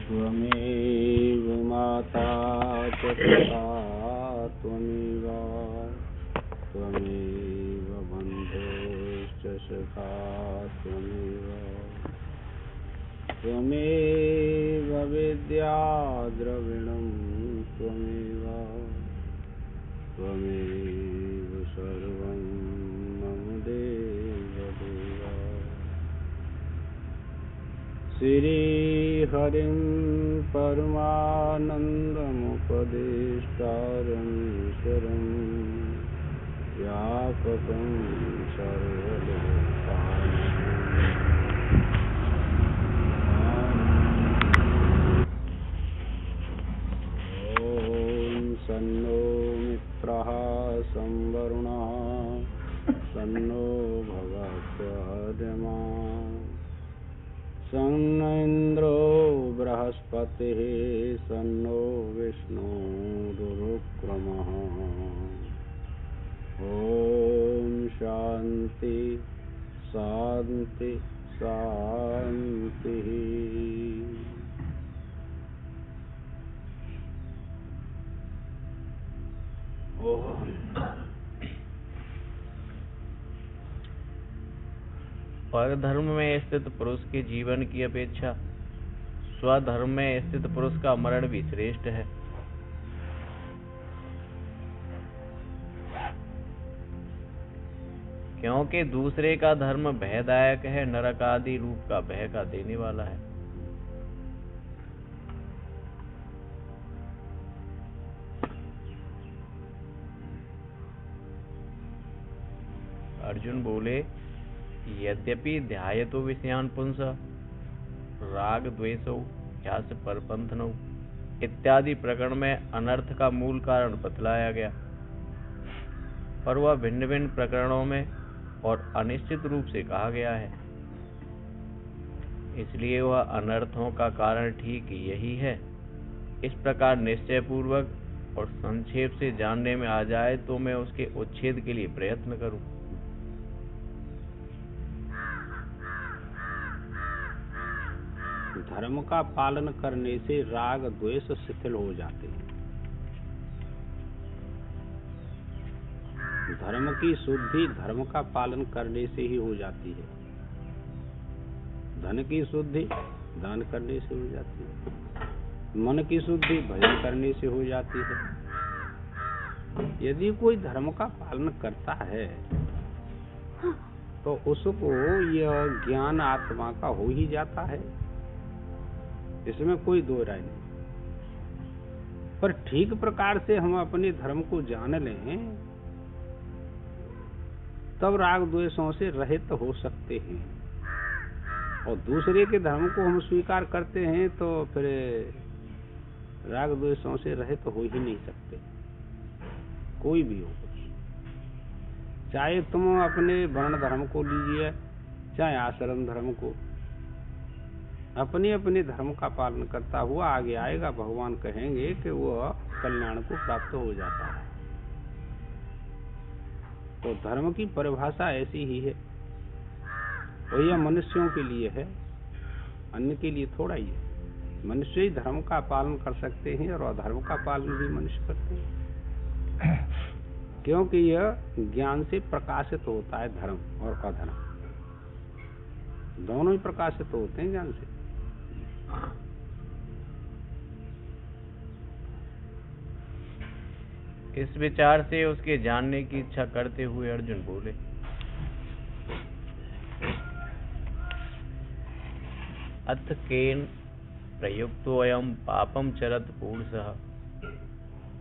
त्वमेव माता च पिता त्वमेव त्वमेव बन्धुश्च सखा त्वमेव त्वमेव विद्या द्रविणं त्वमेव त्वमेव सर्वं मम देवदेव। श्रीहरिं परमानन्दमुपदेष्टारमीश्वरं व्यापकं सर्वलोकानां ॐ सन्नो मित्रः संवरुणः सन्नो भगत्यार्यमा सन्न इन्द्रो बृहस्पतिः सन्नो विष्णुरुक्रमः। ॐ शान्ति शान्ति शान्तिः। परधर्म में स्थित पुरुष के जीवन की अपेक्षा स्वधर्म में स्थित पुरुष का मरण भी श्रेष्ठ है। क्योंकि दूसरे का धर्म भयदायक है, नरक आदि रूप का भय का देने वाला है। अर्जुन बोले, यद्यपि ध्यायतो विषयान् पुंसः राग द्वेषौ ह्यास परपंथनौ इत्यादि प्रकरण में अनर्थ का मूल कारण बतलाया गया, पर वह भिन्न भिन्न प्रकरणों में और अनिश्चित रूप से कहा गया है। इसलिए वह अनर्थों का कारण ठीक यही है। इस प्रकार निश्चय पूर्वक और संक्षेप से जानने में आ जाए तो मैं उसके उच्छेद के लिए प्रयत्न करूं। धर्म का पालन करने से राग द्वेष शिथिल हो जाते हैं। धर्म की शुद्धि धर्म का पालन करने से ही हो जाती है। धन की शुद्धि दान करने से हो जाती है। मन की शुद्धि भजन करने से हो जाती है। यदि कोई धर्म का पालन करता है तो उसको यह ज्ञान आत्मा का हो ही जाता है, इसमें कोई दो राय नहीं। पर ठीक प्रकार से हम अपने धर्म को जान लें तब राग द्वेषों से रहित हो सकते हैं। और दूसरे के धर्म को हम स्वीकार करते हैं तो फिर राग द्वेषों से रहित हो ही नहीं सकते, कोई भी हो। चाहे तुम अपने वर्ण धर्म को लीजिए, चाहे आश्रम धर्म को, अपने अपने धर्म का पालन करता हुआ आगे आएगा। भगवान कहेंगे कि वह कल्याण को प्राप्त हो जाता है। तो धर्म की परिभाषा ऐसी ही है, और यह मनुष्यों के लिए है, अन्य के लिए थोड़ा ही है। मनुष्य ही धर्म का पालन कर सकते हैं और अधर्म का पालन भी मनुष्य करते हैं, क्योंकि यह ज्ञान से प्रकाशित होता है। धर्म और अधर्म दोनों ही प्रकाशित होते हैं ज्ञान से। इस विचार से उसके जानने की इच्छा करते हुए अर्जुन बोले, अथ केन प्रयुक्तोऽयं पापं चरत पुरुषः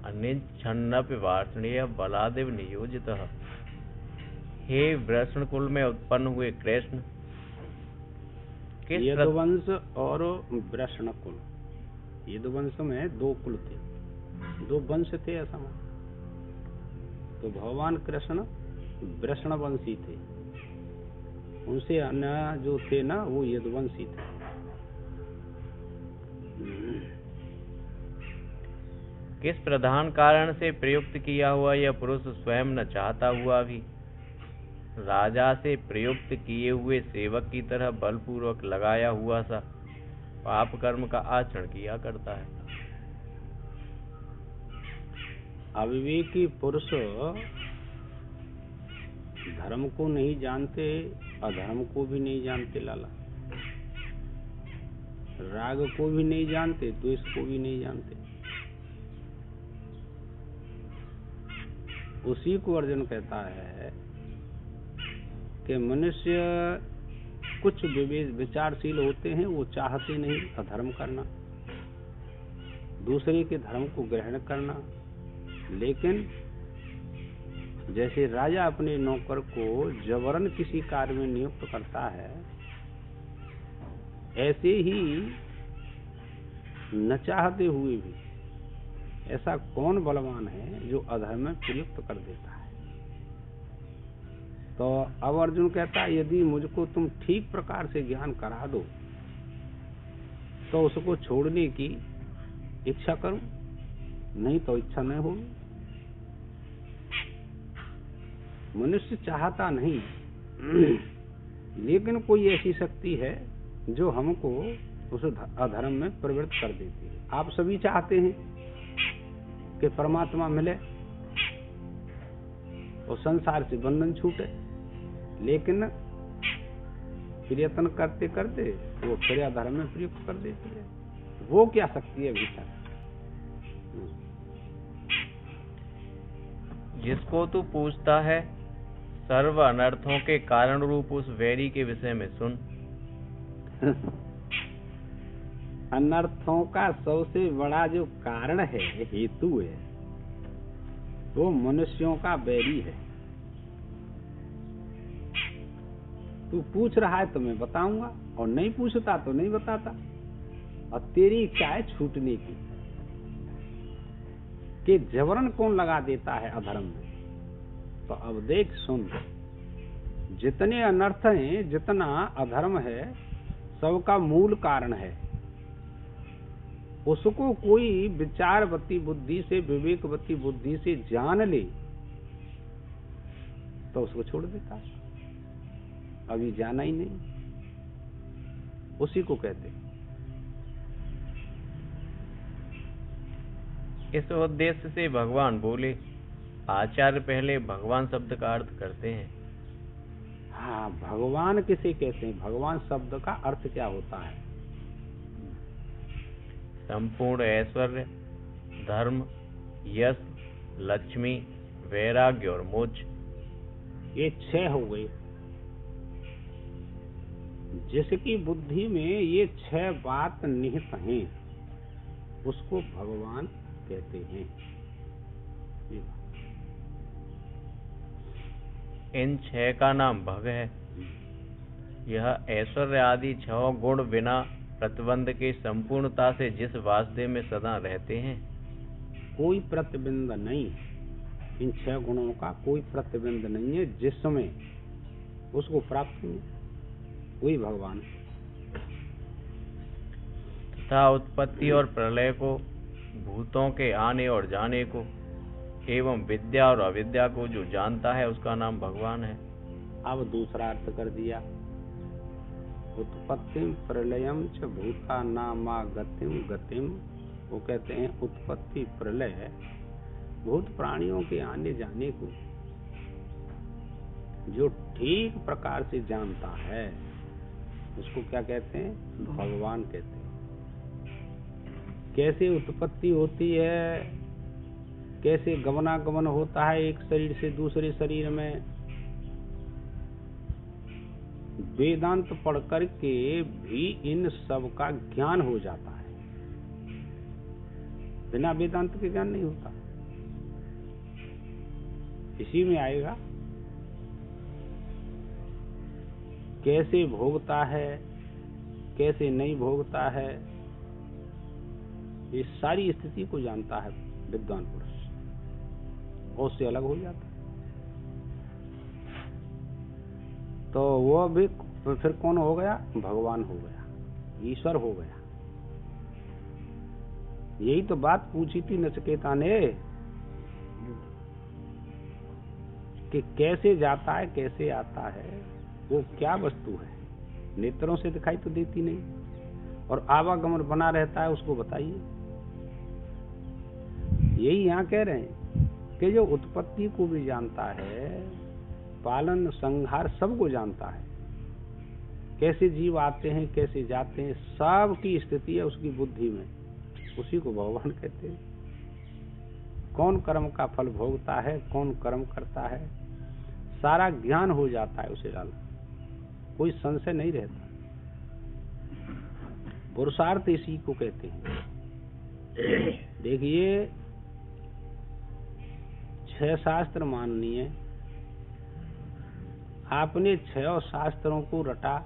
अनिच्छन्नपि वार्ष्णेय बलादेव नियोजितः। हे वृषणकुल में उत्पन्न हुए कृष्ण, यदुवंश और वृषणकुल, यदुवंश में दो कुल थे, दो वंश थे ऐसा। तो भगवान कृष्ण वृषणवंशी थे, उनसे अन्य जो थे ना वो यदुवंशी थे। किस प्रधान कारण से प्रयुक्त किया हुआ यह पुरुष स्वयं न चाहता हुआ भी राजा से प्रयुक्त किए हुए सेवक की तरह बलपूर्वक लगाया हुआ सा पाप कर्म का आचरण किया करता है। अविवेकी पुरुष धर्म को नहीं जानते, अधर्म को भी नहीं जानते लाला, राग को भी नहीं जानते, द्वेष को भी नहीं जानते। उसी को अर्जुन कहता है कि मनुष्य कुछ विचारशील होते हैं, वो चाहते नहीं अधर्म करना, दूसरे के धर्म को ग्रहण करना, लेकिन जैसे राजा अपने नौकर को जबरन किसी कार्य में नियुक्त करता है, ऐसे ही न चाहते हुए भी ऐसा कौन बलवान है जो अधर्म में प्रयुक्त कर देता है। तो अब अर्जुन कहता है यदि मुझको तुम ठीक प्रकार से ज्ञान करा दो तो उसको छोड़ने की इच्छा करूं, नहीं तो इच्छा नहीं होगी। मनुष्य चाहता नहीं, लेकिन कोई ऐसी शक्ति है जो हमको उस अधर्म में प्रवृत्त कर देती है। आप सभी चाहते हैं कि परमात्मा मिले और संसार से बंधन छूटे, लेकिन प्रयत्न करते करते वो फिर अधर्म में प्रयुक्त कर देती है। वो क्या शक्ति है भीतर? जिसको तू पूछता है सर्व अनर्थों के कारण रूप उस वैरी के विषय में सुन। अनर्थों का सबसे बड़ा जो कारण है, हेतु है, वो मनुष्यों का बैरी है। तू पूछ रहा है तो मैं बताऊंगा, और नहीं पूछता तो नहीं बताता। और तेरी इच्छा है छूटने की, कि जबरन कौन लगा देता है अधर्म में। तो अब देख सुन, जितने अनर्थ हैं, जितना अधर्म है, सबका मूल कारण है। उसको कोई विचारवती बुद्धि से, विवेकवती बुद्धि से जान ले तो उसको छोड़ देता है। अभी जाना ही नहीं, उसी को कहते हैं। इस उद्देश्य से भगवान बोले। आचार्य पहले भगवान शब्द का अर्थ करते हैं। हाँ, भगवान किसे कहते हैं? भगवान शब्द का अर्थ क्या होता है? संपूर्ण ऐश्वर्य, धर्म, यश, लक्ष्मी, वैराग्य और मोक्ष, ये 6 हो गए। जिसकी बुद्धि में ये 6 बात निहित हैं, उसको भगवान कहते हैं। इन 6 का नाम भग है। यह ऐश्वर्य आदि 6 गुण बिना प्रतिबंध के संपूर्णता से जिस वासुदेव में सदा रहते हैं, कोई प्रतिबंध नहीं। इन 6 गुणों का कोई प्रतिबंध नहीं है, जिसमें उसको प्राप्त हुई वही भगवान। तथा उत्पत्ति और प्रलय को, भूतों के आने और जाने को एवं विद्या और अविद्या को जो जानता है उसका नाम भगवान है। अब दूसरा अर्थ कर दिया। उत्पत्तिम प्रलयम च भूता नामा गतिम गतिम। वो कहते हैं उत्पत्ति प्रलय, भूत प्राणियों के आने जाने को जो ठीक प्रकार से जानता है उसको क्या कहते हैं? भगवान कहते हैं। कैसे उत्पत्ति होती है, कैसे गमनागमन होता है एक शरीर से दूसरे शरीर में, वेदांत पढ़ करके भी इन सब का ज्ञान हो जाता है। बिना वेदांत के ज्ञान नहीं होता। इसी में आएगा कैसे भोगता है, कैसे नहीं भोगता है, ये सारी स्थिति को जानता है विद्वान पुरुष, और उससे अलग हो जाता है। तो वो भी फिर कौन हो गया? भगवान हो गया, ईश्वर हो गया। यही तो बात पूछी थी नचिकेता ने कि कैसे जाता है, कैसे आता है, वो क्या वस्तु है, नेत्रों से दिखाई तो देती नहीं, और आवागमन बना रहता है, उसको बताइए। यही यहाँ कह रहे हैं कि जो उत्पत्ति को भी जानता है, पालन संहार सबको जानता है, कैसे जीव आते हैं, कैसे जाते हैं, सब की स्थिति है उसकी बुद्धि में, उसी को भगवान कहते हैं। कौन कर्म का फल भोगता है, कौन कर्म करता है, सारा ज्ञान हो जाता है उसे डाल, कोई संशय नहीं रहता। पुरुषार्थ इसी को कहते हैं। देखिए 6 शास्त्र माननीय, आपने 6 शास्त्रों को रटा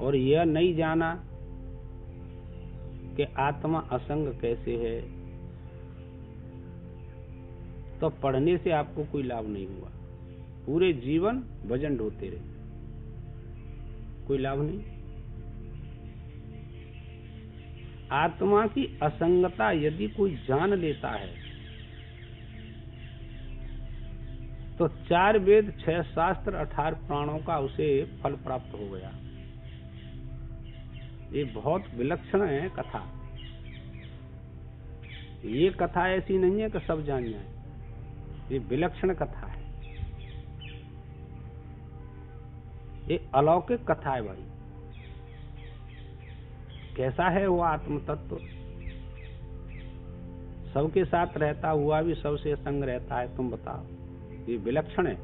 और यह नहीं जाना कि आत्मा असंग कैसे है, तो पढ़ने से आपको कोई लाभ नहीं हुआ। पूरे जीवन भजन ढोते रहे, कोई लाभ नहीं। आत्मा की असंगता यदि कोई जान लेता है तो 4 वेद, 6 शास्त्र, 18 प्राणों का उसे फल प्राप्त हो गया। ये बहुत विलक्षण है कथा। ये कथा ऐसी नहीं है कि सब जान जाए, ये विलक्षण कथा है, ये अलौकिक कथा है भाई। कैसा है वो आत्म तत्व, सबके साथ रहता हुआ भी सबसे संग रहता है, तुम बताओ, ये विलक्षण है।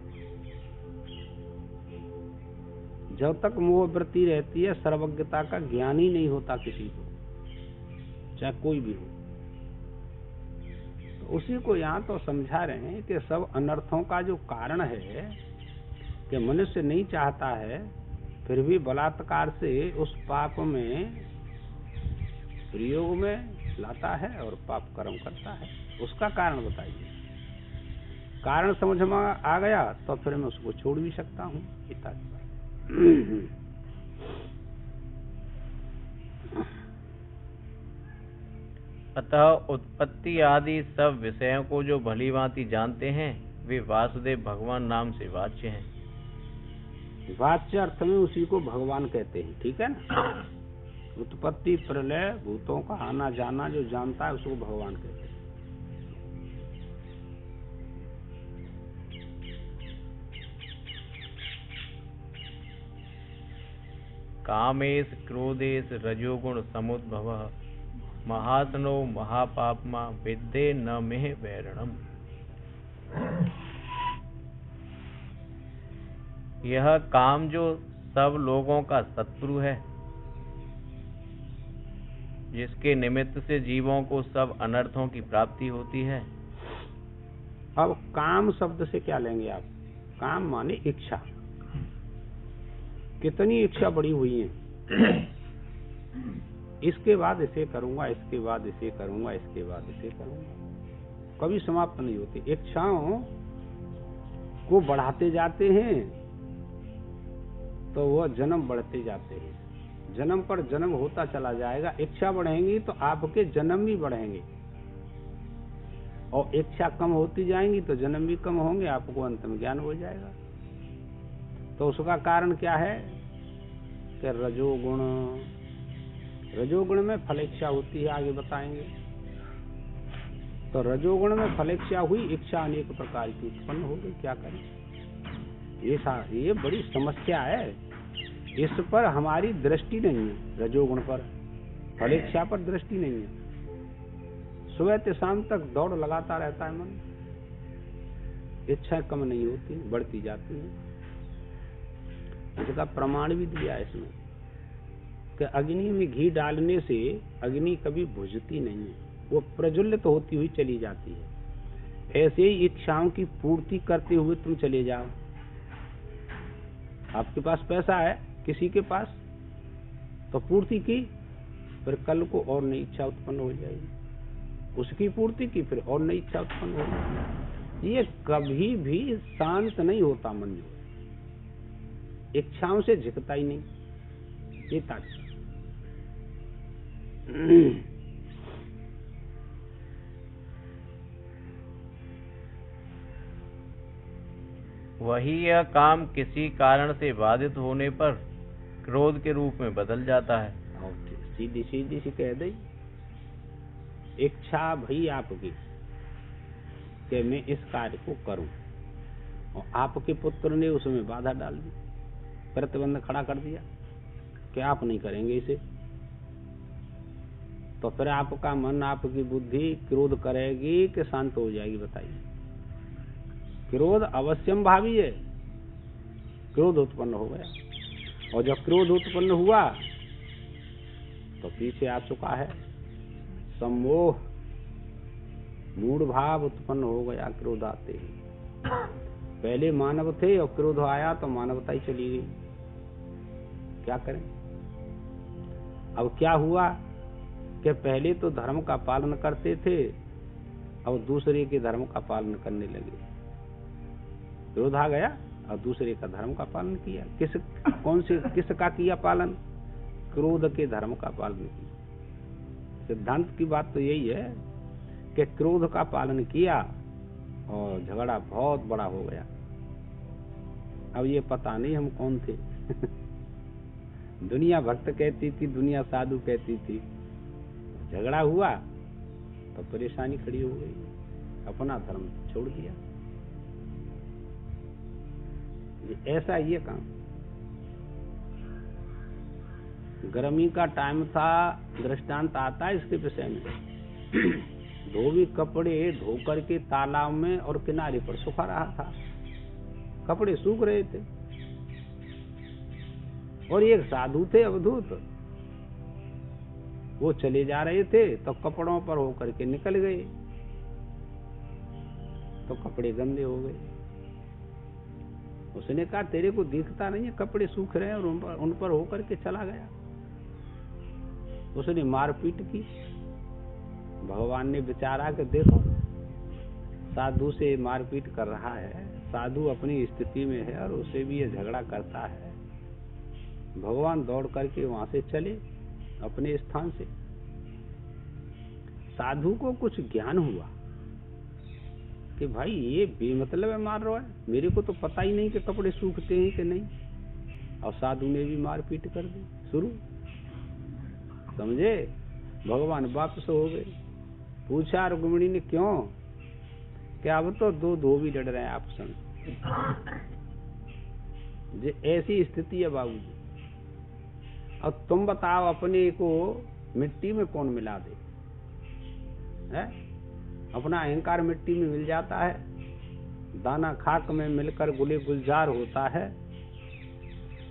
जब तक मोह वृत्ति रहती है, सर्वज्ञता का ज्ञान ही नहीं होता किसी को, चाहे कोई भी हो। तो उसी को यहाँ तो समझा रहे हैं कि सब अनर्थों का जो कारण है कि मनुष्य नहीं चाहता है, फिर भी बलात्कार से उस पाप में प्रयोग में लाता है और पाप कर्म करता है, उसका कारण बताइए। कारण समझ में आ गया तो फिर मैं उसको छोड़ भी सकता हूँ। अतः उत्पत्ति आदि सब विषयों को जो भली भांति जानते हैं, वे वासुदेव भगवान नाम से वाच्य हैं। वाच्य अर्थ में उसी को भगवान कहते हैं, ठीक है ना। उत्पत्ति प्रलय भूतों का आना जाना जो जानता है उसको भगवान कहते हैं। कामेश क्रोधेश रजोगुण समुद्भव महात्नो महापापमा विद्ये न में वैरणम। यह काम जो सब लोगों का शत्रु है, जिसके निमित्त से जीवों को सब अनर्थों की प्राप्ति होती है। अब काम शब्द से क्या लेंगे आप? काम माने इच्छा। कितनी इच्छा बड़ी हुई है, इसके बाद इसे करूंगा, इसके बाद इसे करूंगा, इसके बाद इसे करूंगा, कभी समाप्त नहीं होती। इच्छाओं को बढ़ाते जाते हैं तो वह जन्म बढ़ते जाते हैं, जन्म पर जन्म होता चला जाएगा। इच्छा बढ़ेंगी तो आपके जन्म भी बढ़ेंगे, और इच्छा कम होती जाएंगी तो जन्म भी कम होंगे, आपको अंत में ज्ञान हो जाएगा। तो उसका कारण क्या है कि रजोगुण, रजोगुण में फलेच्छा होती है, आगे बताएंगे। तो रजोगुण में फलेच्छा हुई, इच्छा अनेक प्रकार की उत्पन्न हो गई, क्या करें। ये बड़ी समस्या है, इस पर हमारी दृष्टि नहीं है। रजोगुण पर, फलेच्छा पर दृष्टि नहीं है। सुबह से शाम तक दौड़ लगाता रहता है मन, इच्छा कम नहीं होती, बढ़ती जाती है। इसका प्रमाण भी दिया है इसमें कि अग्नि में घी डालने से अग्नि कभी बुझती नहीं है, वो प्रज्वलित होती हुई चली जाती है। ऐसे ही इच्छाओं की पूर्ति करते हुए तुम चले जाओ। आपके पास पैसा है, किसी के पास, तो पूर्ति की, फिर कल को और नई इच्छा उत्पन्न हो जाएगी। उसकी पूर्ति की, फिर और नई इच्छा उत्पन्न हो जाएगी। ये कभी भी शांत नहीं होता मन, जो इच्छाओं से झिकता ही नहीं, ये ताकत। वही यह काम किसी कारण से बाधित होने पर क्रोध के रूप में बदल जाता है। और सीधी सीधी सी कह दे, इच्छा भई आपकी कि मैं इस कार्य को करूं, और आपके पुत्र ने उसमें बाधा डाल दी, प्रतिबंध खड़ा कर दिया कि आप नहीं करेंगे इसे, तो फिर आपका मन, आपकी बुद्धि क्रोध करेगी कि शांत हो जाएगी? बताइए। क्रोध अवश्यम भावी है। क्रोध उत्पन्न हो गया, और जब क्रोध उत्पन्न हुआ तो पीछे आ चुका है सम्मोह, मूढ़ भाव उत्पन्न हो गया क्रोध आते ही। पहले मानव थे और क्रोध आया तो मानवता ही चली गई। क्या करें? अब क्या हुआ कि पहले तो धर्म का पालन करते थे, और दूसरे के धर्म का पालन करने लगे। क्रोध आ गया और दूसरे का धर्म का पालन किया। किसका किया पालन? क्रोध के धर्म का पालन किया। सिद्धांत की बात तो यही है कि क्रोध का पालन किया और झगड़ा बहुत बड़ा हो गया। अब ये पता नहीं हम कौन थे। दुनिया भक्त कहती थी, दुनिया साधु कहती थी। झगड़ा हुआ तो परेशानी खड़ी हो गई, अपना धर्म छोड़ दिया। ऐसा ये काम। गर्मी का टाइम था, दृष्टांत आता है इसके विषय में। धोबी कपड़े धो करके तालाब में और किनारे पर सुखा रहा था। कपड़े सूख रहे थे, और एक साधु थे अवधूत, वो चले जा रहे थे तो कपड़ों पर होकर के निकल गए, तो कपड़े गंदे हो गए। उसने कहा, तेरे को दिखता नहीं है कपड़े सूख रहे हैं? और उन पर होकर के चला गया। उसने मारपीट की। भगवान ने विचारा कि देखो, साधु से मारपीट कर रहा है, साधु अपनी स्थिति में है और उसे भी ये झगड़ा करता है। भगवान दौड़ करके वहां से चले अपने स्थान से। साधु को कुछ ज्ञान हुआ कि भाई ये बेमतलब है मार रहा है, मेरे को तो पता ही नहीं कि कपड़े सूखते हैं कि नहीं। और साधु ने भी मारपीट कर दी शुरू। समझे? भगवान वापस हो गए। पूछा रुक्मिणी ने, क्यों? क्या अब तो दो धोबी लड़ रहे हैं आपस में। ऐसी स्थिति है बाबूजी। अब तुम बताओ, अपने को मिट्टी में कौन मिला दे? है? अपना अहंकार मिट्टी में मिल जाता है, दाना खाक में मिलकर गुले गुलजार होता है।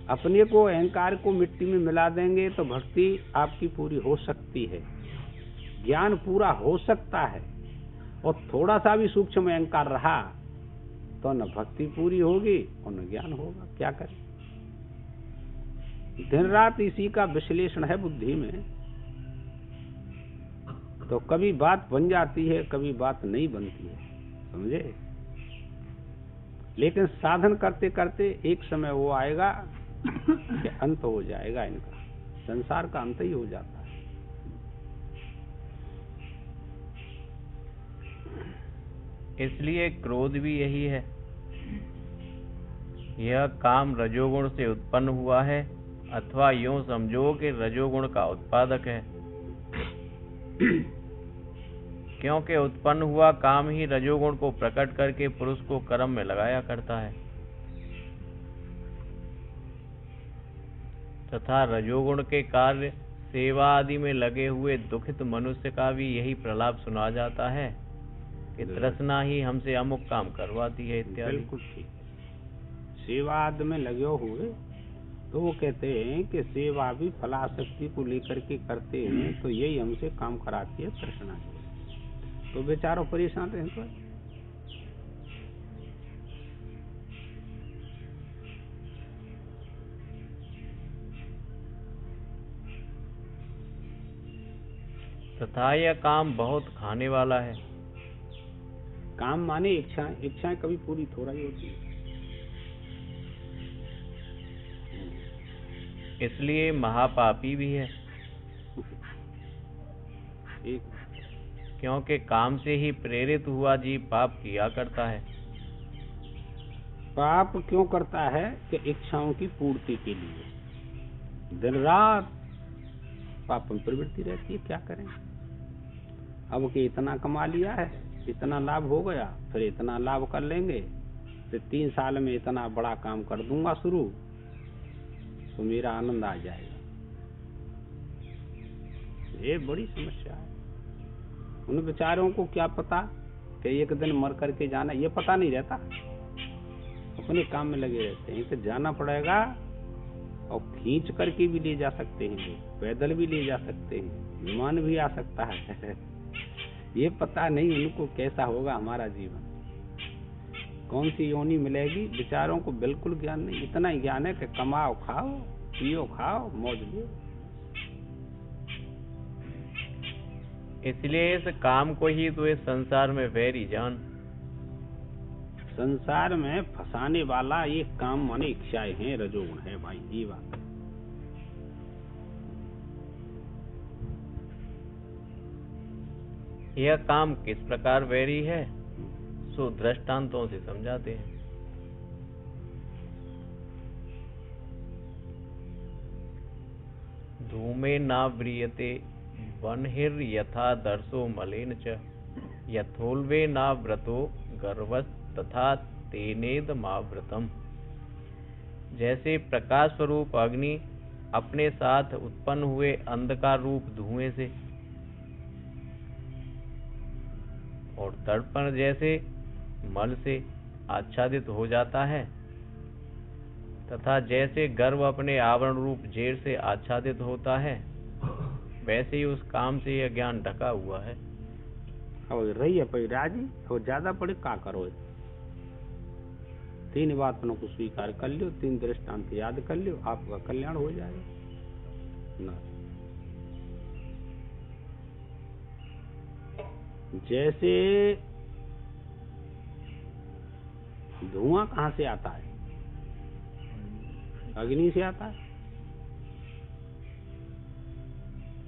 अपने को, अहंकार को मिट्टी में मिला देंगे तो भक्ति आपकी पूरी हो सकती है, ज्ञान पूरा हो सकता है। और थोड़ा सा भी सूक्ष्म अहंकार रहा तो न भक्ति पूरी होगी और न ज्ञान होगा। क्या करें? दिन रात इसी का विश्लेषण है बुद्धि में। तो कभी बात बन जाती है, कभी बात नहीं बनती है। समझे? लेकिन साधन करते करते एक समय वो आएगा कि अंत हो जाएगा इनका, संसार का अंत ही हो जाता है। इसलिए क्रोध भी यही है। यह काम रजोगुण से उत्पन्न हुआ है, अथवा यूं समझो कि रजोगुण का उत्पादक है। क्योंकि उत्पन्न हुआ काम ही रजोगुण को प्रकट करके पुरुष को कर्म में लगाया करता है, तथा रजोगुण के कार्य सेवा आदि में लगे हुए दुखित मनुष्य का भी यही प्रलाप सुना जाता है कि तृष्णा ही हमसे अमुक काम करवाती है इत्यादि। बिल्कुल ठीक। सेवा आदि में लगे हुए तो वो कहते हैं कि सेवा भी फलाशक्ति को लेकर के करते हैं, तो यही हमसे काम कराती है तृष्णा से। तो बेचारों परेशान रहते हैं। तथा यह काम बहुत खाने वाला है। काम माने इच्छाएं। इच्छाएं कभी पूरी थोड़ा ही होती है। इसलिए महापापी भी है। एक क्योंकि काम से ही प्रेरित हुआ जीव पाप किया करता है। पाप क्यों करता है कि इच्छाओं की पूर्ति के लिए दिन रात पाप में प्रवृत्ति रहती है। क्या करें, अब कि इतना कमा लिया है, इतना लाभ हो गया, फिर इतना लाभ कर लेंगे, फिर 3 साल में इतना बड़ा काम कर दूंगा शुरू, तो मेरा आनंद आ जाएगा। ये बड़ी समस्या है। उन बेचारों को क्या पता कि एक दिन मर करके जाना, ये पता नहीं रहता, अपने काम में लगे रहते हैं कि जाना पड़ेगा, और खींच करके भी ले जा सकते हैं, पैदल भी ले जा सकते हैं, विमान भी आ सकता है। ये पता नहीं उनको कैसा होगा हमारा जीवन, कौन सी योनि मिलेगी। बेचारों को बिल्कुल ज्ञान नहीं, इतना ही ज्ञान है कि कमाओ खाओ पियो खाओ मौज लो। इसलिए इस काम को ही तो इस संसार में वैरी जान। संसार में फंसाने वाला ये काम माने इच्छाएं हैं, रजोगुण है भाई, ये बात है। यह काम किस प्रकार वैरी है, सो दृष्टांतों से समझाते हैं। धूमे नाव्रियते वह्निर् यथा दर्शो मलेन च, यथोल्वे नाव्रतो गर्वस् तथा तेनेदमावृतम्। जैसे प्रकाश स्वरूप अग्नि अपने साथ उत्पन्न हुए अंधकार रूप धुएं से, और दर्पण जैसे मल से आच्छादित हो जाता है, तथा जैसे गर्भ अपने आवरण रूप जेर से आच्छादित होता है, वैसे ही उस काम से यह ज्ञान ढका हुआ है। और रही है भाई राजी, और ज्यादा पड़े का करो, 3 बातों को स्वीकार कर लो, 3 दृष्टांत याद कर लो, आपका कल्याण हो जाएगा ना। जैसे धुआं कहाँ से आता है, अग्नि से आता है,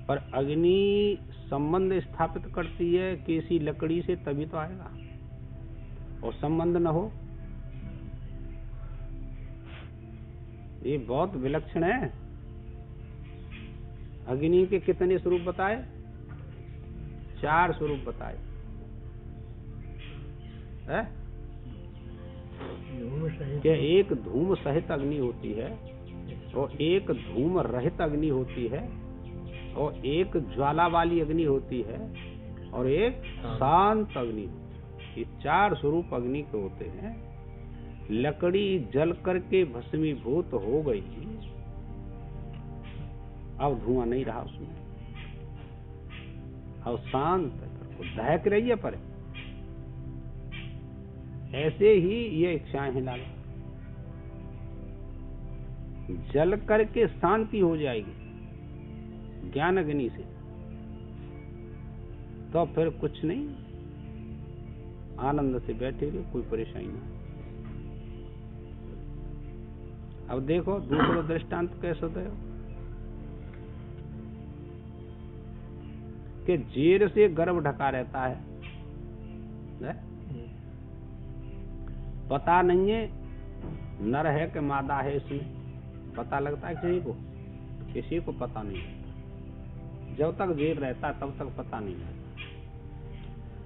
पर अग्नि संबंध स्थापित करती है किसी लकड़ी से, तभी तो आएगा, और संबंध न हो, ये बहुत विलक्षण है। अग्नि के कितने स्वरूप बताए, 4 स्वरूप बताए है? कि एक धूम सहित अग्नि होती है, और एक धूम रहित अग्नि होती है, और एक ज्वाला वाली अग्नि होती है, और एक शांत अग्नि होती है। ये 4 स्वरूप अग्नि के होते हैं। लकड़ी जल करके भस्मीभूत हो गई, अब धुआं नहीं रहा उसमें, अब शांत दहक रही है, पर ऐसे ही ये इच्छाएं हैं लाला, जल करके शांति हो जाएगी ज्ञान अग्नि से, तो फिर कुछ नहीं, आनंद से बैठे रहे, कोई परेशानी नहीं। अब देखो दूसरा दृष्टांत कैसे दे कि जेर से गर्भ ढका रहता है? पता नहीं है नर है कि मादा है, इसमें पता लगता है किसी को? किसी को पता नहीं लगता। जब तक जेर रहता है तब तक पता नहीं लगता,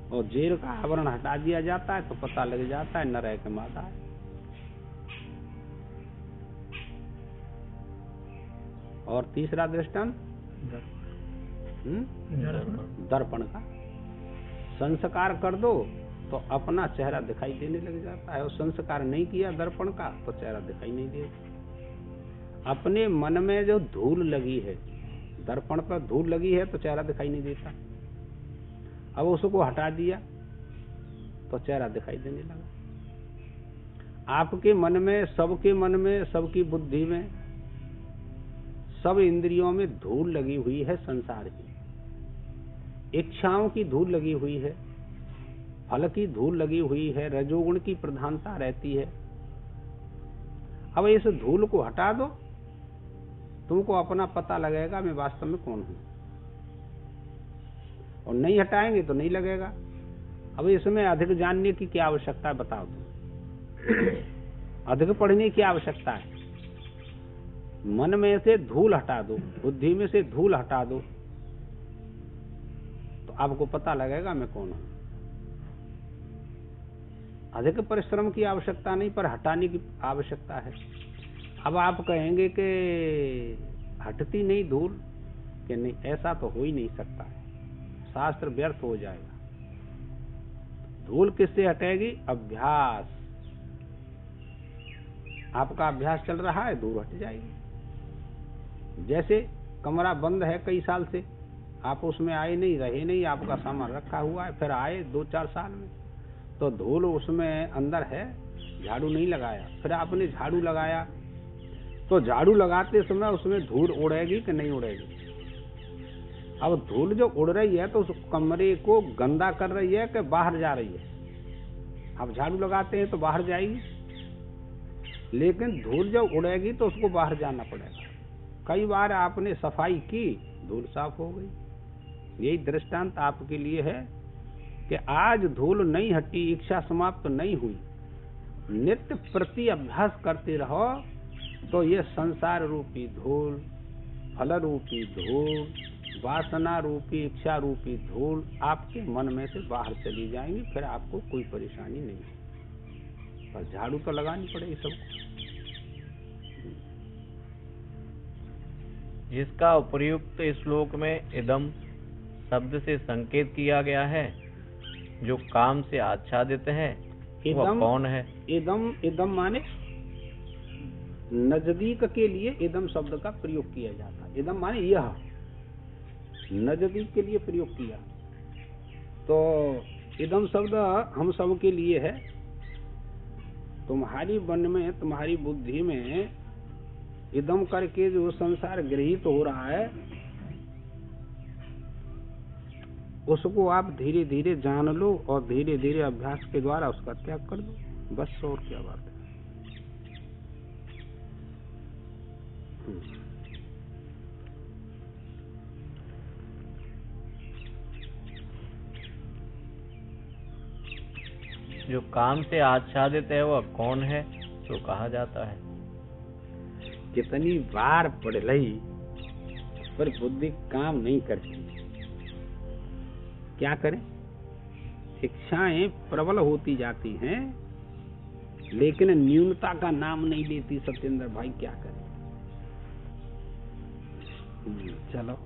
और जेर का आवरण हटा दिया जाता है तो पता लग जाता है नर है कि मादा है। और तीसरा दृष्टांत दर्पण का, संस्कार कर दो तो अपना चेहरा दिखाई देने लग जाता है, और संस्कार नहीं किया दर्पण का तो चेहरा दिखाई नहीं देता। अपने मन में जो धूल लगी है, दर्पण पर धूल लगी है तो चेहरा दिखाई नहीं देता, अब उसको हटा दिया तो चेहरा दिखाई देने लगा। आपके मन में, सबके मन में, सबकी बुद्धि में, सब इंद्रियों में धूल लगी हुई है, संसार की इच्छाओं की धूल लगी हुई है, फल की धूल लगी हुई है, रजोगुण की प्रधानता रहती है। अब इस धूल को हटा दो, तुमको अपना पता लगेगा मैं वास्तव में कौन हूं, और नहीं हटाएंगे तो नहीं लगेगा। अब इसमें अधिक जानने की क्या आवश्यकता है, बताओ तुम? अधिक पढ़ने की आवश्यकता है। मन में से धूल हटा दो, बुद्धि में से धूल हटा दो, तो आपको पता लगेगा मैं कौन हूं। अधिक परिश्रम की आवश्यकता नहीं, पर हटाने की आवश्यकता है। अब आप कहेंगे कि हटती नहीं धूल, कि नहीं, ऐसा तो हो ही नहीं सकता है, शास्त्र व्यर्थ हो जाएगा। धूल किससे हटेगी? अभ्यास। आपका अभ्यास चल रहा है, धूल हट जाएगी। जैसे कमरा बंद है कई साल से, आप उसमें आए नहीं, रहे नहीं, आपका सामान रखा हुआ है, फिर आए 2-4 साल में, तो धूल उसमें अंदर है, झाड़ू नहीं लगाया, फिर आपने झाड़ू लगाया, तो झाड़ू लगाते समय उसमें धूल उड़ेगी कि नहीं उड़ेगी? अब धूल जो उड़ रही है तो उस कमरे को गंदा कर रही है कि बाहर जा रही है? आप झाड़ू लगाते हैं तो बाहर जाएगी, लेकिन धूल जब उड़ेगी तो उसको बाहर जाना पड़ेगा। कई बार आपने सफाई की, धूल साफ हो गई। यही दृष्टांत आपके लिए है कि आज धूल नहीं हटी, इच्छा समाप्त नहीं हुई, नित्य प्रति अभ्यास करते रहो, तो ये संसार रूपी धूल, फल रूपी धूल, वासना रूपी, इच्छा रूपी धूल आपके मन में से बाहर चली जाएंगी, फिर आपको कोई परेशानी नहीं। पर झाड़ू तो लगानी पड़ेगी सबको। जिसका उपर्युक्त श्लोक में इदम शब्द से संकेत किया गया है, जो काम से आच्छादित है, वह कौन है? इदम माने नजदीक के लिए इदम शब्द का प्रयोग किया जाता है। इदम माने यह, नजदीक के लिए प्रयोग किया, तो इदम शब्द हम सब के लिए है। तुम्हारी मन में, तुम्हारी बुद्धि में इदम करके जो संसार गृहीत हो रहा है, उसको आप धीरे धीरे जान लो और धीरे धीरे अभ्यास के द्वारा उसका त्याग कर दो, बस। और क्या बात है। जो काम से आच्छादित है वह कौन है, तो कहा जाता है। कितनी बार पढ़ ली पर बुद्धि काम नहीं करती, क्या करें? इच्छाएं प्रबल होती जाती हैं, लेकिन न्यूनता का नाम नहीं लेती। सत्येंद्र भाई क्या करें? चलो।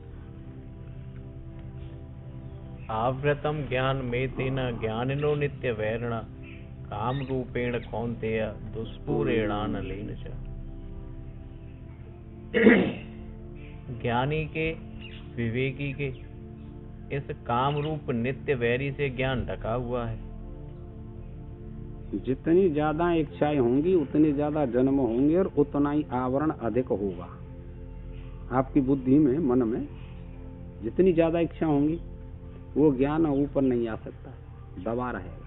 आवृतम ज्ञान में तेना ज्ञानिनो नित्य वैरणा काम रूपेण कौन्तेय दुष्पूरेणान लेन च। ज्ञानी के, विवेकी के इस काम रूप नित्य वैरी से ज्ञान ढका हुआ है। जितनी ज्यादा इच्छाएं होंगी उतने ज्यादा जन्म होंगे और उतना ही आवरण अधिक होगा। आपकी बुद्धि में, मन में जितनी ज्यादा इच्छा होंगी वो ज्ञान ऊपर नहीं आ सकता, दबा रहेगा।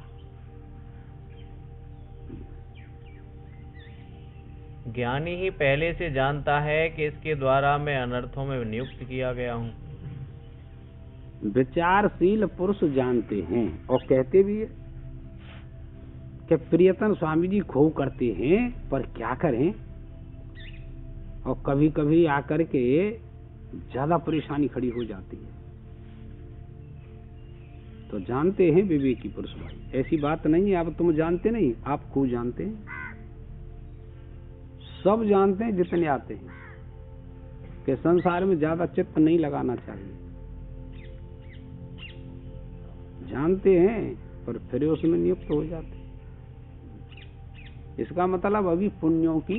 ज्ञानी ही पहले से जानता है कि इसके द्वारा मैं अनर्थों में नियुक्त किया गया हूँ। विचारशील पुरुष जानते हैं और कहते भी है कि प्रियतम स्वामी जी खूब करते हैं, पर क्या करें, और कभी कभी आकर के ज्यादा परेशानी खड़ी हो जाती है। तो जानते हैं विवेकी पुरुष भाई, ऐसी बात नहीं है। अब तुम जानते नहीं, आप खूब जानते हैं, सब जानते हैं जितने आते हैं कि संसार में ज्यादा चित्त नहीं लगाना चाहिए। जानते हैं पर फिर उसमें नियुक्त हो जाते हैं। इसका मतलब अभी पुण्यों की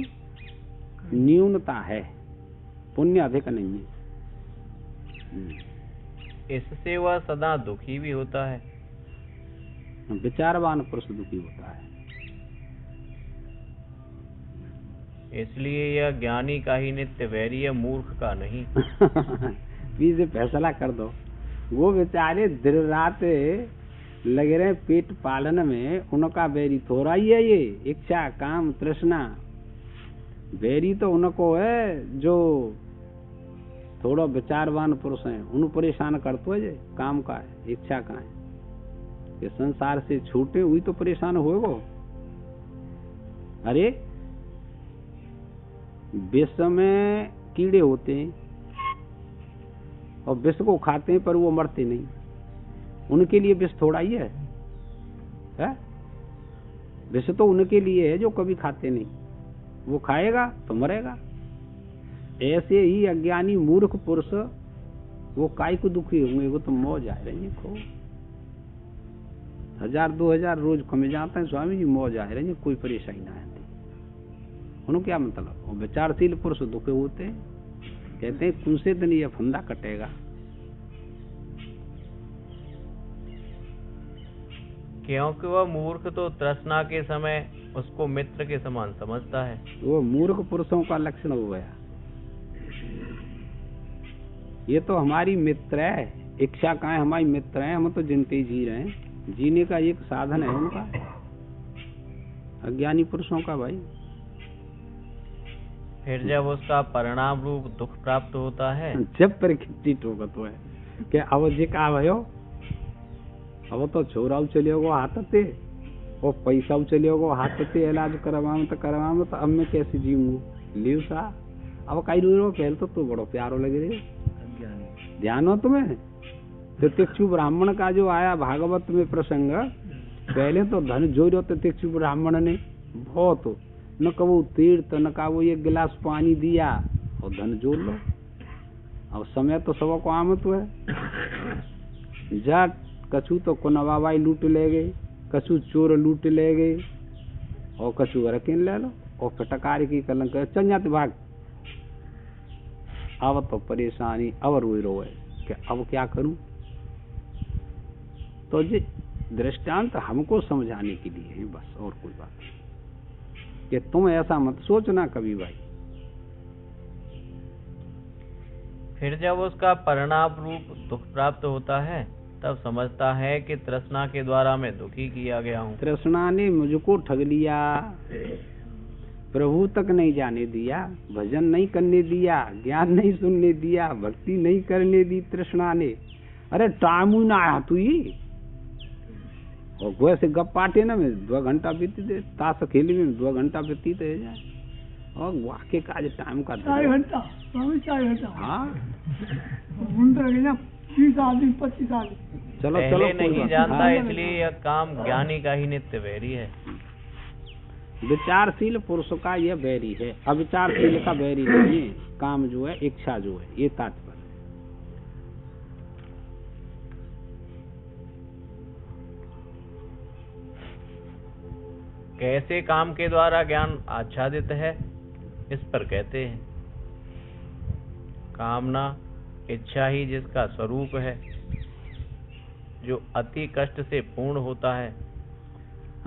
न्यूनता है, पुण्य अधिक नहीं है। इससे वह सदा दुखी भी होता है। विचारवान पुरुष दुखी होता है। इसलिए यह ज्ञानी का ही नित्य वैरी है, मूर्ख का नहीं। से फैसला कर दो। वो बेचारे दिन रात लगे रहे पेट पालन में, उनका वैरी थोड़ा ही है ये इच्छा, काम, तृष्णा। वैरी तो उनको है जो थोड़ा विचारवान पुरुष हैं, उन्हें परेशान करते है। काम का है, इच्छा का है कि संसार से छूटे हुई तो परेशान होएगो। अरे विष में कीड़े होते हैं और विष को खाते हैं पर वो मरते नहीं। उनके लिए विष थोड़ा ही है? विष तो उनके लिए है जो कभी खाते नहीं। वो खाएगा तो मरेगा। ऐसे ही अज्ञानी मूर्ख पुरुष वो काय को दुखी होंगे, वो तो मौज आ रही है खूब। 1000-2000 रोज कमे जाते हैं स्वामी जी, मौज आ रही है, कोई परेशानी ना आती। उन्होंने क्या मतलब? वो विचारशील पुरुष दुखे होते हैं, कहते हैं कौन से दिन ये फंदा कटेगा। क्योंकि वह मूर्ख तो तृष्णा के समय उसको मित्र के समान समझता है। वो मूर्ख पुरुषों का लक्षण हो गया। ये तो हमारी मित्र है, इच्छा का है, हमारी मित्र है, हम तो जिनते जी रहे हैं। जीने का एक साधन है उनका, अज्ञानी पुरुषों का भाई। फिर जब उसका परिणाम रूप दुख प्राप्त होता है, जब प्रकृति टोकत है कि अब जे का भयो, अब तो छोरा चलियोगो हाथ से और पैसा चलियोगो हाथ से, इलाज करवाम तो अब मैं कैसे जीऊंगा लियो सा। अब कई रो पहले तो बड़ो प्यारो लगे रे, ध्यान हो तुम्हें। तितिक्षु ब्राह्मण का जो आया भागवत में प्रसंग, पहले तो धन जोड़ो तितिक्षु ब्राह्मण ने बहुत, न कबो तीर्थ न कबो एक गिलास पानी दिया और धन जोड़ लो। अब समय तो सबको आमत है, जा कछु तो कोनवाबाई लूट ले गए, कछु चोर लूट ले गए और कछु रकीन ले लो और फटकार की कलंक चल जाते भाग। अब तो परेशानी, अब रोई रोए कि अब क्या करूं। तो जी दृष्टांत हमको समझाने के लिए है बस, और कोई बात नहीं। कि तुम ऐसा मत सोचना कभी भाई। फिर जब उसका परिणाम रूप दुख प्राप्त होता है, तब समझता है कि तृष्णा के द्वारा मैं दुखी किया गया हूँ। तृष्णा ने मुझको ठग लिया, प्रभु तक नहीं जाने दिया, भजन नहीं करने दिया, ज्ञान नहीं सुनने दिया, भक्ति नहीं करने दी तृष्णा ने। अरे टाइम ना आया तू ही, और वैसे गप पाटे ना में 2 घंटा बीती दे, ताश खेली में 2 घंटा व्यतीत हो जाए, और वाके का टाइम का 4 घंटा 4 घंटा। हाँ 30 आदमी 25 आदमी। चलो पहले कोई नहीं बात जानता, हाँ। इसलिए यह काम ज्ञानी का ही नित्य वैरी है। विचारशील पुरुष का यह वैरी है, अविचारशील का वैरी नहीं है। काम जो है, इच्छा जो है, ये तात्पर्य। कैसे काम के द्वारा ज्ञान आच्छादित है, इस पर कहते हैं कामना इच्छा ही जिसका स्वरूप है, जो अति कष्ट से पूर्ण होता है।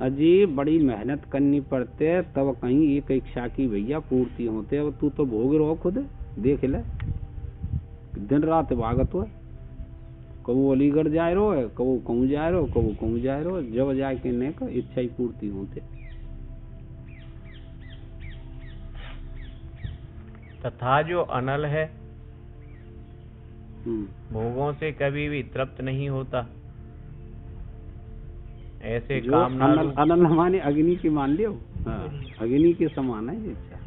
अजी बड़ी मेहनत करनी पड़ते तब कहीं एक इच्छा की भैया पूर्ति होते। अब तू तो भोग रहो, खुद देख ले, दिन रात भागत हो, कबू अलीगढ़ जाए रो है, कबू कहूँ जाए रो, कबू कहूँ जाए रो, जब जाए के ने का इच्छा ही पूर्ति होते। तथा जो अनल है, भोगों से कभी भी तृप्त नहीं होता, ऐसे जो कामना अनल माने अग्नि की मान लियो, हाँ, अग्नि के समान है ये इच्छा।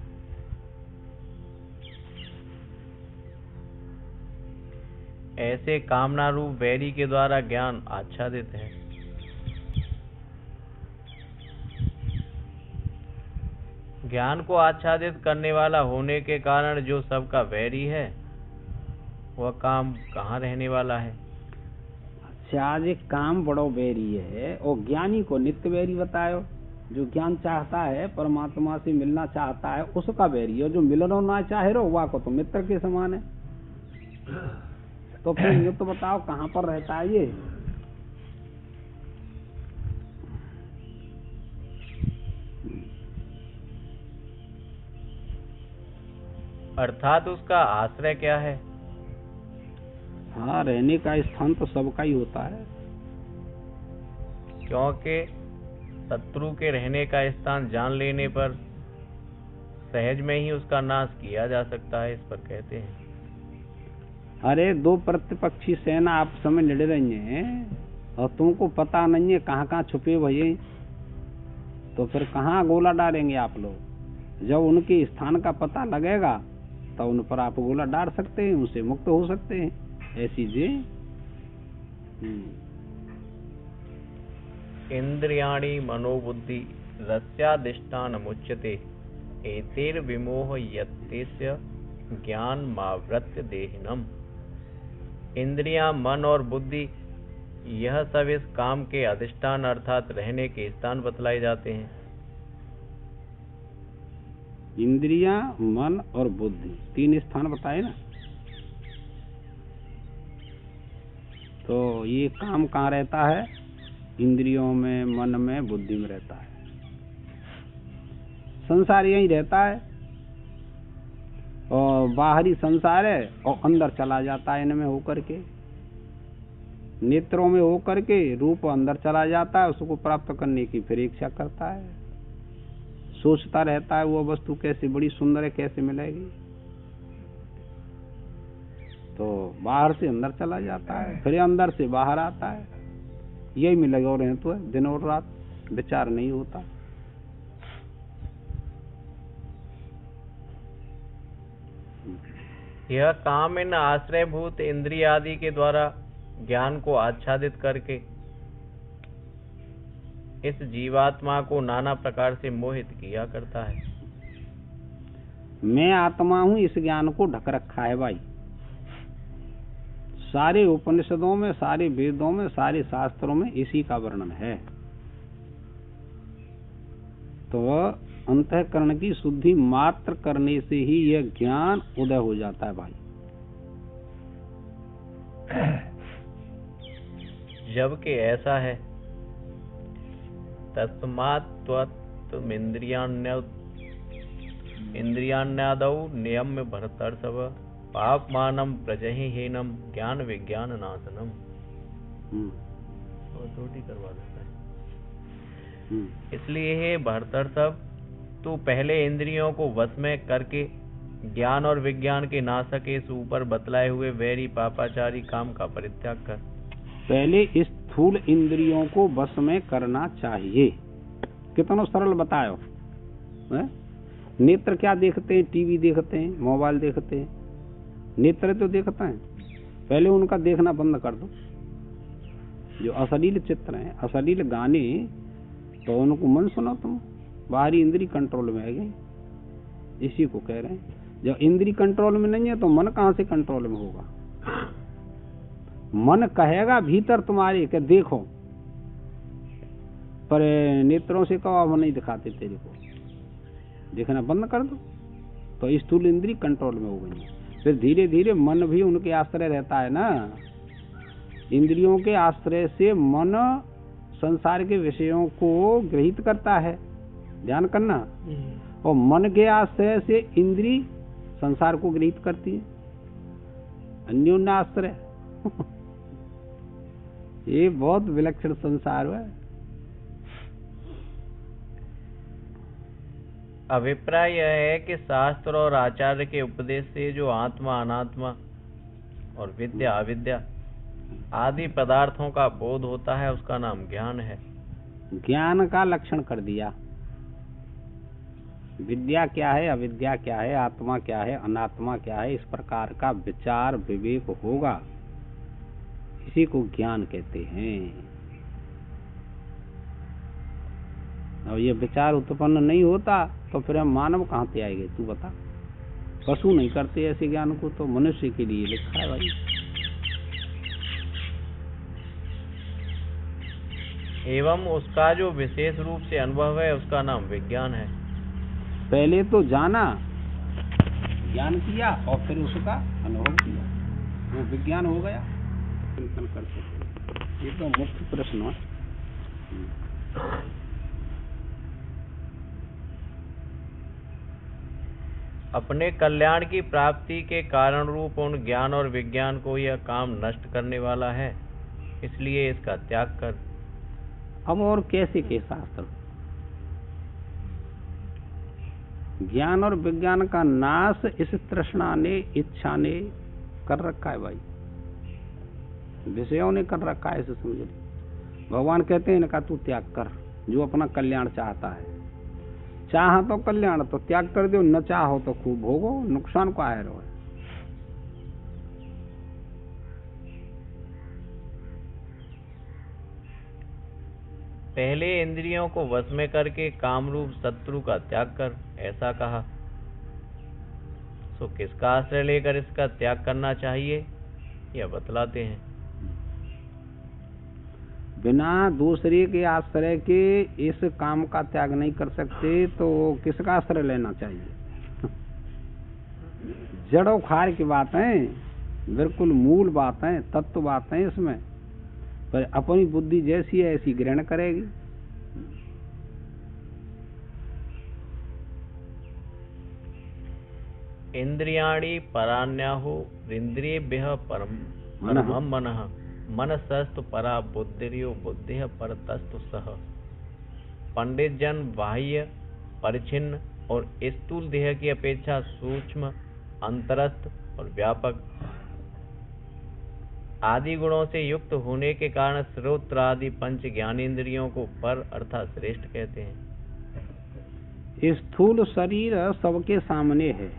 ऐसे कामना रूप वैरी के द्वारा ज्ञान आच्छादित है। ज्ञान को आच्छादित करने वाला होने के कारण जो सबका वैरी है, वह काम कहाँ रहने वाला है। अच्छा, ये काम बड़ो वैरी है और ज्ञानी को नित्य वैरी बतायो। जो ज्ञान चाहता है, परमात्मा से मिलना चाहता है, उसका वैरी है। जो मिलना ना चाहे रो वह को तो मित्र के समान है। तो फिर ये तो बताओ कहाँ पर रहता है ये। अर्थात उसका आश्रय क्या है। हाँ, रहने का स्थान तो सबका ही होता है, क्योंकि शत्रु के रहने का स्थान जान लेने पर सहज में ही उसका नाश किया जा सकता है, इस पर कहते हैं। अरे 2 प्रतिपक्षी सेना आपस में लड़ रही हैं और तुमको पता नहीं है कहाँ कहाँ छुपे भैया, तो फिर कहाँ गोला डालेंगे आप लोग। जब उनके स्थान का पता लगेगा तो उन पर आप गोला डाल सकते हैं, उनसे मुक्त हो सकते हैं। ऐसी जे इंद्रियाणि मनोबुद्धि रस्याधिष्ठानमुच्यते एतेर विमोह यत्तेस्य ज्ञान मावृत्य देहिनम। इंद्रियां, मन और बुद्धि यह सब इस काम के अधिष्ठान अर्थात रहने के स्थान बतलाए जाते हैं। इंद्रियां, मन और बुद्धि 3 स्थान बताए ना। तो ये काम कहाँ रहता है? इंद्रियों में, मन में, बुद्धि में रहता है। संसार यही रहता है और बाहरी संसार है और अंदर चला जाता है इनमें होकर के। नेत्रों में होकर के रूप अंदर चला जाता है, उसको प्राप्त करने की फिर इच्छा करता है, सोचता रहता है वो वस्तु कैसे बड़ी सुंदर है, कैसे मिलेगी। तो बाहर से अंदर चला जाता है, फिर अंदर से बाहर आता है। यही में लगे और तो है, दिन और रात विचार नहीं होता। यह काम इन आश्रयभूत इंद्रिय आदि के द्वारा ज्ञान को आच्छादित करके इस जीवात्मा को नाना प्रकार से मोहित किया करता है। मैं आत्मा हूं, इस ज्ञान को ढक रखा है भाई। सारे उपनिषदों में, सारे वेदों में, सारे शास्त्रों में इसी का वर्णन है। तो अंतःकरण की शुद्धि मात्र करने से ही यह ज्ञान उदय हो जाता है भाई। जबकि ऐसा है, तस्मात् इंद्रियाण्यादौ नियम्य भरतर्षभ पापमानं प्रजहिहीनं ज्ञान विज्ञान नाशनम। तो त्रुटि करवा देता है। इसलिए हे भरतर्षभ, तू पहले इंद्रियों को वश में करके ज्ञान और विज्ञान के नाशक इस ऊपर बतलाए हुए वैरी पापाचारी काम का परित्याग कर। पहले स्थूल इंद्रियों को वश में करना चाहिए। कितना सरल बतायो है? नेत्र क्या देखते हैं? टीवी देखते हैं, मोबाइल देखते हैं, नेत्र तो देखता है। पहले उनका देखना बंद कर दो। जो अश्लील चित्र हैं, अश्लील गाने, तो उनको मन सुनो तुम। बाहरी इंद्री कंट्रोल में है गई। इसी को कह रहे हैं। जब इंद्री कंट्रोल में नहीं है तो मन कहाँ से कंट्रोल में होगा? मन कहेगा भीतर तुम्हारे कि देखो, पर नेत्रों से कहो हम नहीं दिखाते तेरे को, देखना बंद कर दो। तो स्थूल इंद्री कंट्रोल में हो गई। फिर धीरे धीरे मन भी उनके आश्रय रहता है ना। इंद्रियों के आश्रय से मन संसार के विषयों को ग्रहित करता है, ध्यान करना। और मन के आश्रय से इंद्री संसार को ग्रहित करती है, अन्योन्य आश्रय। ये बहुत विलक्षण संसार है। अभिप्राय यह है कि शास्त्र और आचार्य के उपदेश से जो आत्मा, अनात्मा और विद्या, अविद्या आदि पदार्थों का बोध होता है, उसका नाम ज्ञान है। ज्ञान का लक्षण कर दिया। विद्या क्या है, अविद्या क्या है, आत्मा क्या है, अनात्मा क्या है, इस प्रकार का विचार विवेक होगा, इसी को ज्ञान कहते हैं। और ये विचार उत्पन्न नहीं होता तो फिर हम मानव कहाँ से आएंगे? तू बता। पशु नहीं करते ऐसे ज्ञान को, तो मनुष्य के लिए लिखा है भाई। एवं उसका जो विशेष रूप से अनुभव है, उसका नाम विज्ञान है। पहले तो जाना, ज्ञान किया और फिर उसका अनुभव किया, वो विज्ञान हो गया। चिंतन कर सकते। ये तो मुख्य प्रश्न है। अपने कल्याण की प्राप्ति के कारण रूप उन ज्ञान और विज्ञान को यह काम नष्ट करने वाला है, इसलिए इसका त्याग कर। अब और कैसे के शास्त्र? ज्ञान और विज्ञान का नाश इस तृष्णा ने, इच्छा ने कर रखा है भाई, विषयों ने कर रखा है। इसे समझ लो। भगवान कहते हैं इनका तू त्याग कर, जो अपना कल्याण चाहता है, चाह तो कल्याण तो त्याग कर दो, न चाहो तो खूब भोगो, नुकसान को आए रहो। पहले इंद्रियों को वश में करके कामरूप शत्रु का त्याग कर, ऐसा कहा। सो किसका आश्रय लेकर इसका त्याग करना चाहिए, यह बतलाते हैं। बिना दूसरे के आश्रय के इस काम का त्याग नहीं कर सकते, तो किसका आश्रय लेना चाहिए? जड़ो खार की बात है, बिल्कुल मूल बात है, तत्व बात है इसमें। पर अपनी बुद्धि जैसी है ऐसी ग्रहण करेगी। इंद्रियाणि पराण्याहु इंद्रियेभ्यः परमं मनः मनसस्तु परा बुद्धिर्यो बुद्धिः परतस्तु सः। पंडित जन बाह्य, परिच्छिन्न और स्थूल देह की अपेक्षा सूक्ष्म, अंतरस्थ और व्यापक आदि गुणों से युक्त होने के कारण श्रोत्र आदि पंच ज्ञानेंद्रियों को पर अर्थात श्रेष्ठ कहते हैं। स्थूल शरीर सबके सामने है,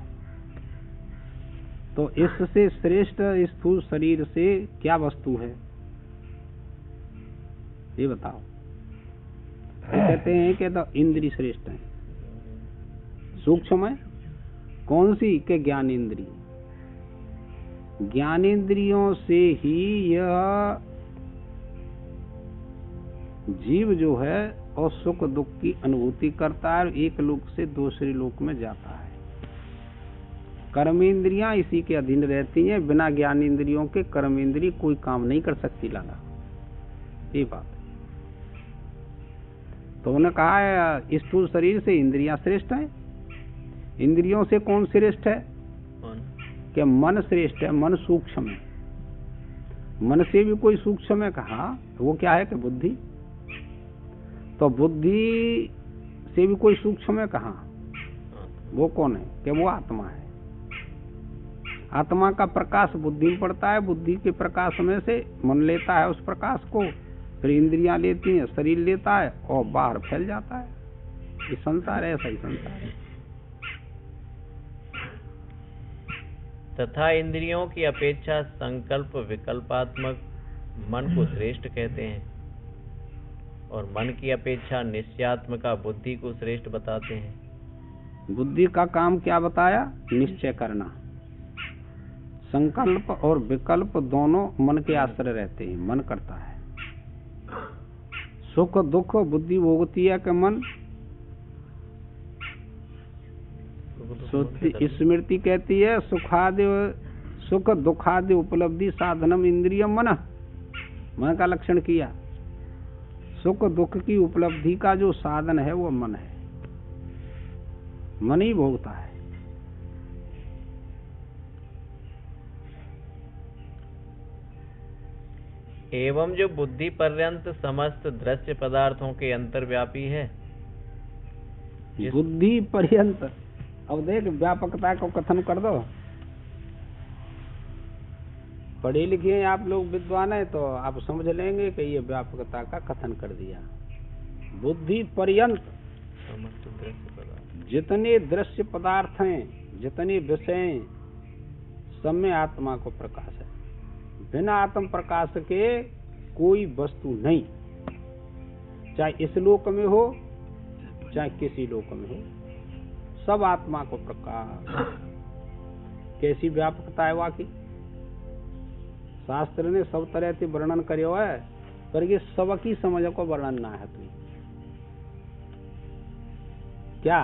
तो इससे श्रेष्ठ स्थूल शरीर से क्या वस्तु है, ये बताओ। कहते हैं कि तो इंद्रिय श्रेष्ठ है। सूक्ष्म है कौन सी? के ज्ञानेंद्रिय। ज्ञानेंद्रियों से ही यह जीव जो है और सुख दुख की अनुभूति करता है, एक लोक से दूसरे लोक में जाता है। कर्मेंद्रियां इसी के अधीन रहती हैं। बिना ज्ञानेंद्रियों के कर्मेंद्रिय कोई काम नहीं कर सकती। लाला ये बात है। तो उन्होंने कहा है स्थूल शरीर से इंद्रियां श्रेष्ठ हैं। इंद्रियों से कौन श्रेष्ठ है? कि मन श्रेष्ठ है। मन सूक्ष्म है। मन से भी कोई सूक्ष्म है कहा, वो क्या है कि बुद्धि। तो बुद्धि से भी कोई सूक्ष्म है कहा, वो कौन है? कि वो आत्मा है। आत्मा का प्रकाश बुद्धि में पड़ता है। बुद्धि के प्रकाश में से मन लेता है उस प्रकाश को, फिर इंद्रियां लेती हैं, शरीर लेता है और बाहर फैल जाता है। ये संसार ऐसा ही संसार है। तथा इंद्रियों की अपेक्षा संकल्प विकल्पात्मक मन को श्रेष्ठ कहते हैं और मन की अपेक्षा निश्चयात्मका बुद्धि को श्रेष्ठ बताते हैं। बुद्धि का काम क्या बताया? निश्चय करना। संकल्प और विकल्प दोनों मन के आश्रय रहते हैं, मन करता है। सुख दुख बुद्धि भोगती है कि मन? स्मृति कहती है सुखादि सुख दुखादि उपलब्धि साधनम इंद्रियम मन। मन का लक्षण किया। सुख दुख की उपलब्धि का जो साधन है वो मन है। मन ही भोगता है। एवं जो बुद्धि पर्यंत समस्त दृश्य पदार्थों के अंतर्व्यापी है। बुद्धि पर्यंत। अब देख व्यापकता को कथन कर दो। पढ़े लिखे हैं आप लोग, विद्वान है, तो आप समझ लेंगे कि ये व्यापकता का कथन कर दिया। बुद्धि पर्यंत समस्त दृश्य पदार्थ, जितने दृश्य पदार्थ हैं, जितने विषय, सब में आत्मा को प्रकाश है। बिना आत्म प्रकाश के कोई वस्तु नहीं, चाहे इस लोक में हो चाहे किसी लोक में हो, सब आत्मा को प्रकाश। कैसी व्यापकता है वाकई। शास्त्र ने सब तरह से वर्णन करो है, पर ये सबकी समझ को वर्णन ना है। तुम क्या,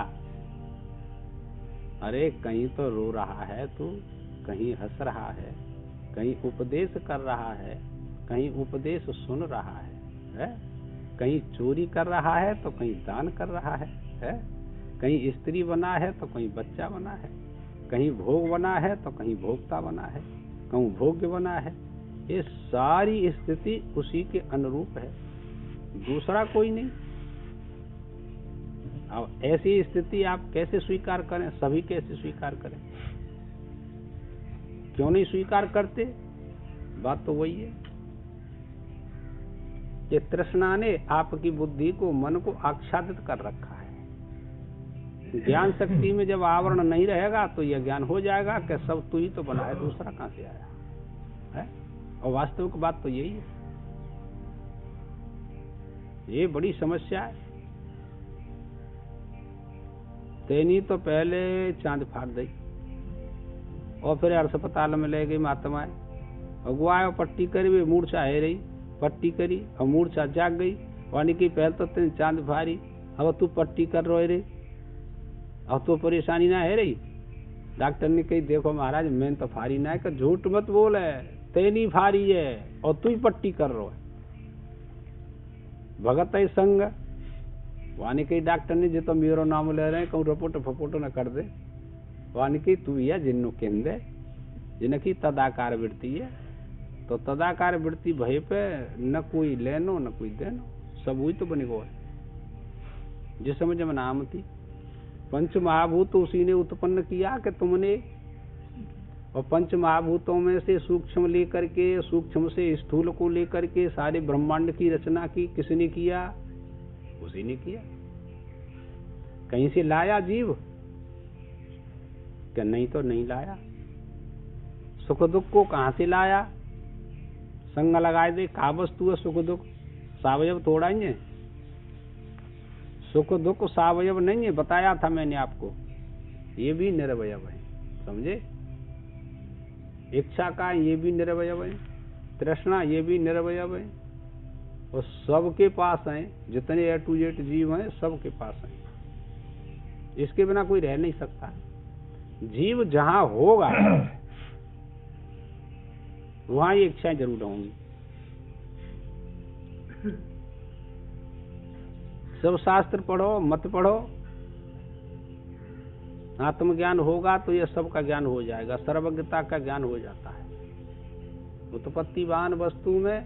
अरे कहीं तो रो रहा है तू, कहीं हंस रहा है, कहीं उपदेश कर रहा है, कहीं उपदेश सुन रहा है? कहीं चोरी कर रहा है तो कहीं दान कर रहा है? कहीं स्त्री बना है तो कहीं बच्चा बना है, कहीं भोग बना है तो कहीं भोक्ता बना है, कहीं भोग्य बना है। ये सारी स्थिति उसी के अनुरूप है, दूसरा कोई नहीं। अब ऐसी स्थिति आप कैसे स्वीकार करें? सभी कैसे स्वीकार करें? क्यों नहीं स्वीकार करते? बात तो वही है कि तृष्णा ने आपकी बुद्धि को, मन को आच्छादित कर रखा है। ज्ञान शक्ति में जब आवरण नहीं रहेगा तो यह ज्ञान हो जाएगा कि सब तू ही तो बना है, दूसरा कहाँ से आया है। और वास्तविक बात तो यही है। ये बड़ी समस्या है। तेनी तो पहले चांद फाड़ दी और फिर अस्पताल में ले गई महात्मा अगुआ पट्टी करी, वे मूर्छा है रही, पट्टी करी और मूर्छा जाग गई। वानी की पहले तो तेने चांद फाड़ी, अब तू पट्टी कर रहे रे, अब तो परेशानी ना है रही। डॉक्टर ने कही देखो महाराज मैंने तो फाड़ी ना है, कि झूठ मत बोल है, तेनी फाड़ी है और तू ही पट्टी कर रहा है। भगत है संग वानी कही डॉक्टर ने जो तो मेरो नाम ले रहे हैं कहूँ रपोट फपोटो न कर दे। वानी कही तू या जिन्नो केंद्र जिनकी तदाकार वृत्ति है, तो तदाकार वृत्ति भय पे न कोई लेनो न कोई देनो, सब हुई तो बने गो है। जिस समझ में नाम थी पंच महाभूत उसी ने उत्पन्न किया कि तुमने, और पंच महाभूतों में से सूक्ष्म लेकर के, सूक्ष्म से स्थूल को लेकर के सारे ब्रह्मांड की रचना की किसने किया? उसी ने किया। कहीं से लाया जीव? क्या नहीं तो नहीं लाया। सुख दुख को कहां से लाया? संग लगाए दे का वस्तु है सुख दुख, सावयव थोड़ा ही है। सुख दुख सावयव नहीं है, बताया था मैंने आपको। ये भी निरवयव है, समझे। इच्छा का ये भी निरवयव है, तृष्णा ये भी निरवयव है, और सबके पास है। जितने A to Z जीव हैं सबके पास हैं। इसके बिना कोई रह नहीं सकता। जीव जहां होगा वहां ये इच्छाएं जरूर होंगी। सब शास्त्र पढ़ो मत पढ़ो, आत्मज्ञान होगा तो यह सब का ज्ञान हो जाएगा, सर्वज्ञता का ज्ञान हो जाता है। उत्पत्तिवान वस्तु में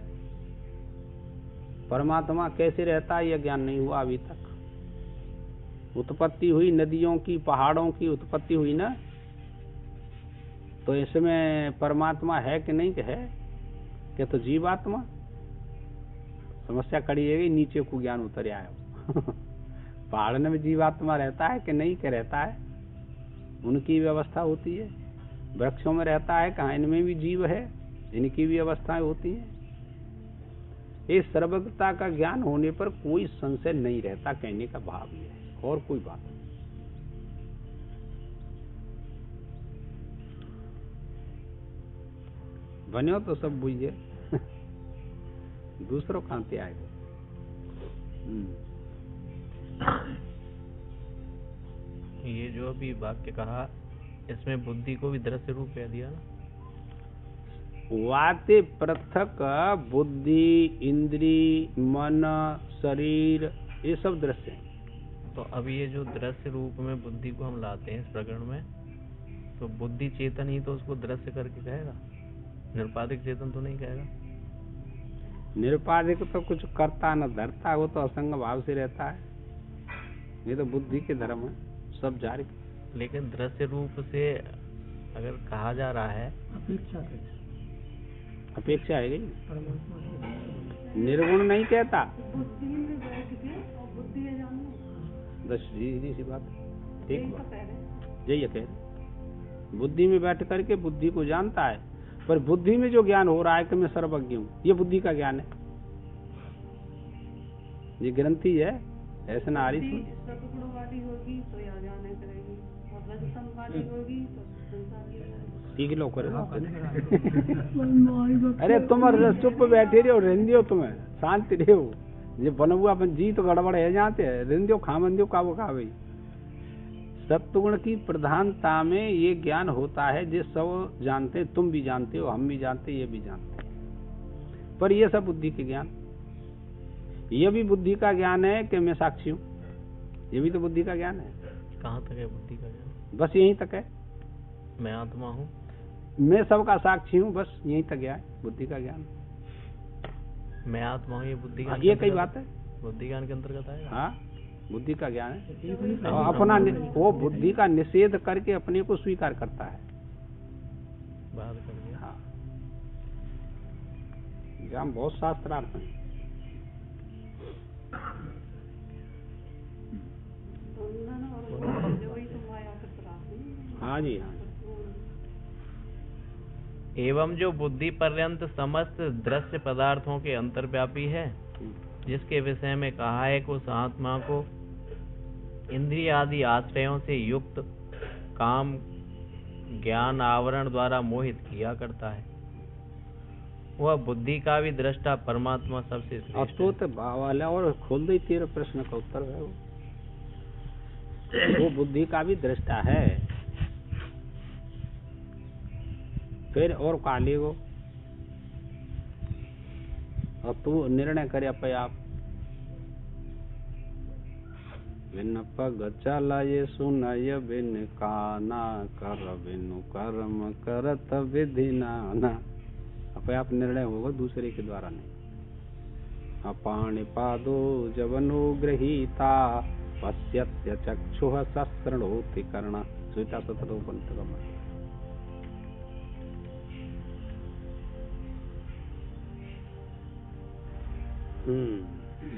परमात्मा कैसे रहता है यह ज्ञान नहीं हुआ अभी तक। उत्पत्ति हुई नदियों की, पहाड़ों की उत्पत्ति हुई ना, तो इसमें परमात्मा है कि नहीं है? क्या तो जीवात्मा? समस्या खड़ी है, नीचे को ज्ञान उतर आया। पहाड़ में जीवात्मा रहता है कि नहीं के रहता है? उनकी व्यवस्था होती है। वृक्षों में रहता है, कहाँ इनमें भी जीव है, इनकी भी अवस्थाएं होती हैं। इस सर्वज्ञता का ज्ञान होने पर कोई संशय नहीं रहता, कहने का भाव ये है, और कोई बात नहीं। बनो तो सब बुझे, दूसरों कहां से आएगा। ये जो अभी वाक्य कहा, इसमें बुद्धि को भी दृश्य रूप कह दिया ना। वाते पृथक बुद्धि, इंद्री, मन, शरीर, ये सब दृश्य हैं। तो अब ये जो दृश्य रूप में बुद्धि को हम लाते हैं इस प्रकरण में, तो बुद्धि चेतन ही तो उसको दृश्य करके कहेगा, निरुपाधिक चेतन तो नहीं कहेगा। निरुपाधिक तो कुछ करता न धरता, वो तो असंग भाव से रहता है। ये तो बुद्धि के धर्म है, सब जारी। लेकिन दृश्य रूप से अगर कहा जा रहा है, अपेक्षा है गई, निर्गुण नहीं कहता। बस सीधी सी बात, ठीक बात यही कह। बुद्धि में बैठ करके बुद्धि को जानता है, पर बुद्धि में जो ज्ञान हो रहा है कि मैं सर्वज्ञ हूँ, ये बुद्धि का ज्ञान है। ये ग्रंथि है, ऐसे ना आ रही थी। सीख लो करे। अरे तुम चुप बैठे रहो, रेंदियो तुम्हें शांति रहो। ये बनवा अपन जी तो गड़बड़ है जानते हैं, रेंदियो खामंदियो का वो खा भाई। सत्वगुण की प्रधानता में ये ज्ञान होता है, जो सब जानते, तुम भी जानते हो, हम भी जानते, ये भी जानते हैं। पर ये सब बुद्धि के ज्ञान, ये भी बुद्धि का ज्ञान है कि मैं साक्षी हूँ, ये भी तो बुद्धि का ज्ञान है। कहाँ तक है बुद्धि का ज्ञान? बस यहीं तक है। मैं आत्मा हूँ, मैं सबका साक्षी हूँ, बस यहीं तक गया है बुद्धि का ज्ञान। मैं आत्मा हूँ, ये बुद्धि ज्ञान, ये कई बात है, बुद्धि ज्ञान के अंतर्गत आएगा। हाँ, बुद्धि का ज्ञान है। और अपना वो बुद्धि का निषेध करके अपने को स्वीकार करता है। बात कर दिया। हाँ, जहाँ बहुत शास्त्रार्थ हैं। हाँ जी, हाँ जी। एवं जो बुद्धि पर्यंत समस्त दृश्य पदार्थों के अंतर्व्यापी है, जिसके विषय में कहा है कि उस आत्मा को इंद्रिय आदि आश्रयों से युक्त काम ज्ञान आवरण द्वारा मोहित किया करता है, वह बुद्धि का भी दृष्टा परमात्मा सबसे और श्रेष्ठ तो वाला और खोल दे, तेरे प्रश्न का उत्तर है वो बुद्धि का भी दृष्टा है। फिर और काली को और तू निर्णय करे पे आप बिन पग चलाये सुनय बिन काना कर बिनु कर्म करत विधि नाना। अब आप निर्णय होगा दूसरे के द्वारा नहीं। अपाणि पादो जवनो गृहीता पश्यत्य चक्षुः शस्त्रणोति कर्णा। सुविता सतरो पंथ का मत।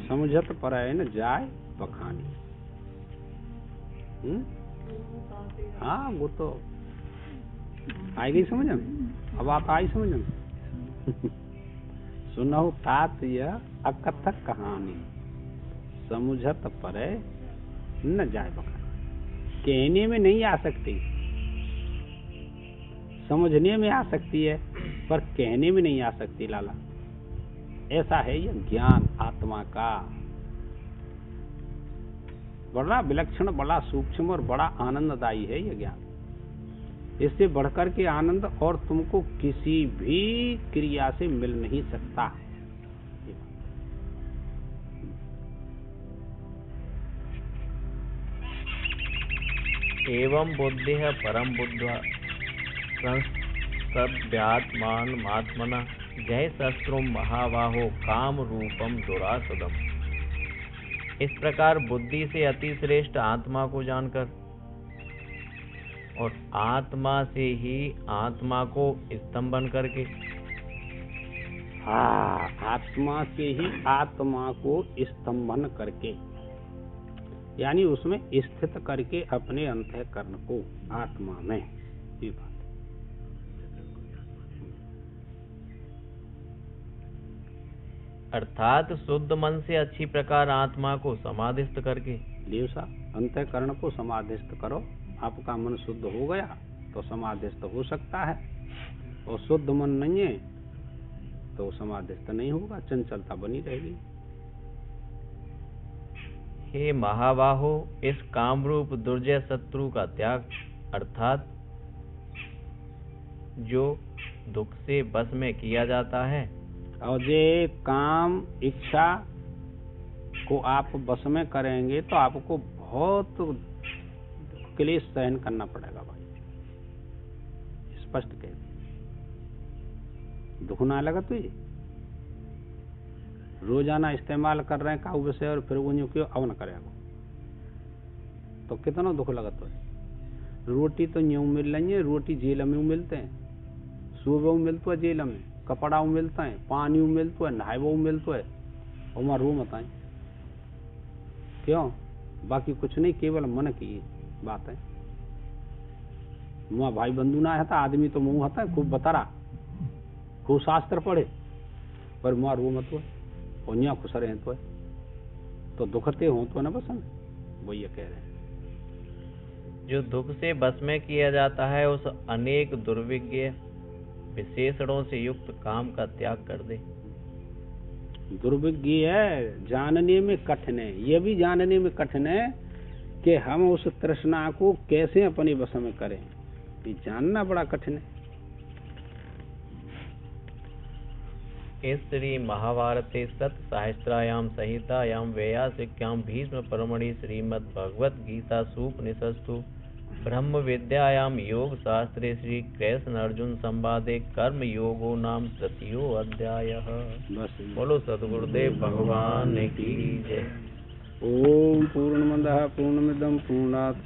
समझत पर न जाय बखानी। हाँ वो तो आई गई समझ में। अब आप आई समझ में। सुनो तात यह अकथक कहानी, समझत पर न जाए बखानी। कहने में नहीं आ सकती, समझने में आ सकती है, पर कहने में नहीं आ सकती लाला। ऐसा है यह ज्ञान आत्मा का, बड़ा विलक्षण, बड़ा सूक्ष्म और बड़ा आनंददायी है यह ज्ञान। इससे बढ़कर के आनंद और तुमको किसी भी क्रिया से मिल नहीं सकता। एवं बुद्धि परम बुद्ध्वा संस्तभ्यात्मान महात्मना जय शस्त्रु महाबाहो काम रूपम दुरासदम। इस प्रकार बुद्धि से अति श्रेष्ठ आत्मा को जानकर और आत्मा से ही आत्मा को स्तंभन करके, हाँ, आत्मा से ही आत्मा को स्तंभन करके, यानी उसमें स्थित करके अपने अंतःकरण को आत्मा में। ये बात अर्थात शुद्ध मन से अच्छी प्रकार आत्मा को समाधिस्थ करके। देवसा अंतःकरण को समाधिस्थ करो। आपका मन शुद्ध हो गया तो समाधिस्थ हो सकता है, और शुद्ध मन नहीं है तो समाधिस्थ नहीं होगा, चंचलता बनी रहेगी। हे महाबाहो, इस कामरूप दुर्जय शत्रु का त्याग, अर्थात जो दुख से बस में किया जाता है, और ये काम इच्छा को आप बस में करेंगे तो आपको बहुत क्लेश सहन करना पड़ेगा भाई, स्पष्ट कह। दुख ना लगा तुझे, रोजाना इस्तेमाल कर रहे हैं काऊ विषय और फिर वो क्यों अवन करेगा, तो कितना दुख लगा तुझे। रोटी तो यूं मिल रही है, रोटी जेल में मिलते हैं, सुबह मिलता है जेल में, कपड़ा मिलता है, पानी मिलता है, नहाए मिलता है, और वहाँ रो मत आए क्यों। बाकी कुछ नहीं, केवल मन की बात है। वहाँ भाई बंधु ना था, आदमी तो मुंह आता है खूब बतरा, खूब शास्त्र पढ़े, पर वहाँ रो मत हो, और यहाँ खुश रहे तो दुखते हो तो ना बसन। वो ये कह रहे हैं जो दुख से बस में किया जाता है, उस अनेक दुर्विज्ञ विशेषणों से युक्त काम का त्याग कर दे। दुर्विज्ञ है, जानने में कठिन है। ये भी जानने में कठिन है कि हम उस तृष्णा को कैसे अपने वश में करें, ये जानना बड़ा कठिन है। इस श्री महाभारते सत सहस्त्रायाम संहितायां वैयासिक्यां भीष्म परमणि श्रीमद् भगवत गीता सूपनिषत्सु ब्रह्म विद्यायां योग शास्त्रे श्री कृष्ण अर्जुन संवादे कर्म योगो नाम तृतीयो अध्यायः। बस बोलो सद्गुरुदेव भगवान की जय। ओम पूर्णमदः पूर्णमिदं पूर्णात्